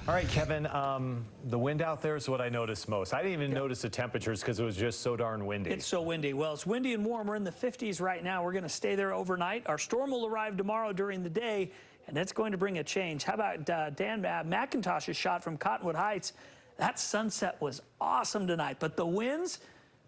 All right, Kevin, the wind out there is what I noticed most. I didn't even notice the temperatures because it was just so darn windy. It's so windy. Well, it's windy and warm. We're in the 50s right now. We're going to stay there overnight. Our storm will arrive tomorrow during the day, and it's going to bring a change. How about Dan McIntosh's shot from Cottonwood Heights? That sunset was awesome tonight, but the winds,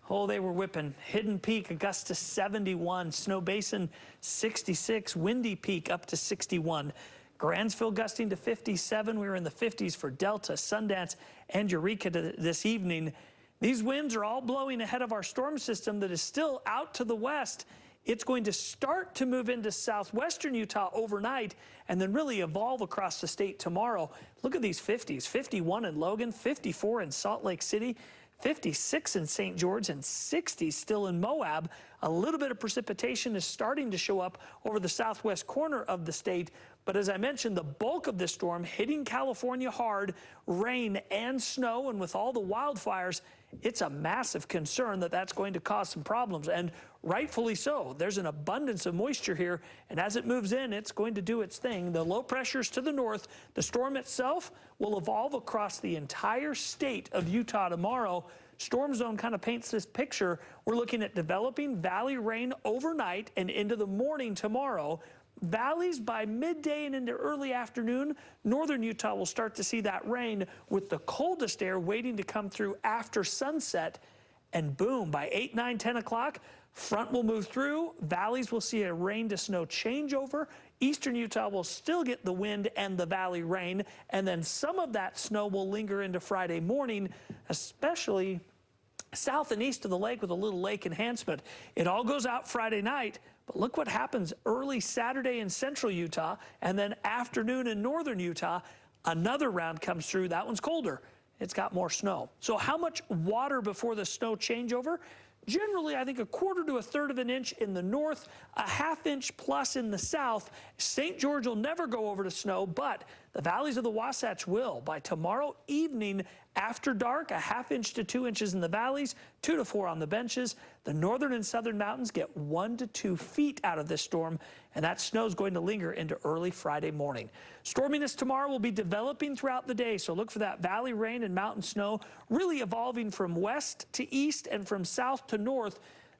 oh, they were whipping. Hidden Peak, Augusta 71, Snow Basin 66, Windy Peak up to 61. Grantsville gusting to 57. We were in the 50s for Delta, Sundance, and Eureka this evening. These winds are all blowing ahead of our storm system that is still out to the west. It's going to start to move into southwestern Utah overnight and then really evolve across the state tomorrow. Look at these 50s, 51 in Logan, 54 in Salt Lake City, 56 in St. George, and 60 still in Moab. A little bit of precipitation is starting to show up over the southwest corner of the state. But as I mentioned, the bulk of this storm hitting California hard, rain and snow, and with all the wildfires, it's a massive concern that that's going to cause some problems, and rightfully so. There's an abundance of moisture here, and as it moves in, it's going to do its thing. The low pressures to the north, the storm itself will evolve across the entire state of Utah tomorrow. Storm zone kind of paints this picture. We're looking at developing valley rain overnight and into the morning tomorrow. Valleys by midday and into early afternoon. Northern Utah will start to see that rain with the coldest air waiting to come through after sunset. And boom, by 8, 9, 10 o'clock, front will move through. Valleys will see a rain to snow changeover. Eastern Utah will still get the wind and the valley rain. And then some of that snow will linger into Friday morning, especially south and east of the lake with a little lake enhancement. It all goes out Friday night. But look what happens early Saturday in central Utah, and then afternoon in northern Utah. Another round comes through. That one's colder. It's got more snow. So how much water before the snow changeover? Generally, I think 1/4 to 1/3 of an inch in the north, a 1/2 inch plus in the south. St. George will never go over to snow, but the valleys of the Wasatch will. By tomorrow evening, after dark, a 1/2 inch to 2 inches in the valleys, 2 to 4 on the benches. The northern and southern mountains get 1 to 2 feet out of this storm, and that snow is going to linger into early Friday morning. Storminess tomorrow will be developing throughout the day, so look for that valley rain and mountain snow really evolving from west to east and from south to north.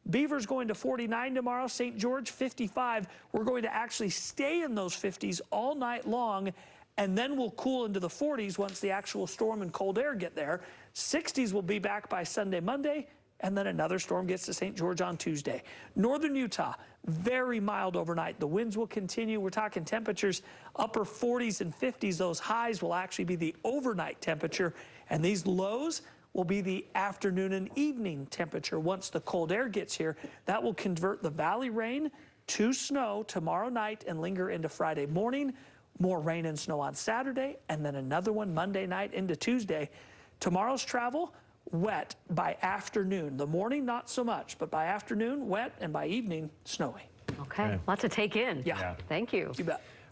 Beaver's going to 49 tomorrow, St. George 55. We're going to actually stay in those 50s all night long, and then we'll cool into the 40s once the actual storm and cold air get there. 60s will be back by Sunday, Monday, and then another storm gets to St. George on Tuesday. Northern Utah, very mild overnight. The winds will continue. We're talking temperatures upper 40s and 50s. Those highs will actually be the overnight temperature, and these lows will be the afternoon and evening temperature. Once the cold air gets here, that will convert the valley rain to snow tomorrow night and linger into Friday morning. More rain and snow on Saturday, and then another one Monday night into Tuesday. Tomorrow's travel, wet by afternoon. The morning, not so much, but by afternoon, wet, and by evening, snowy. Okay, lots to take in. Yeah. Thank you. You bet.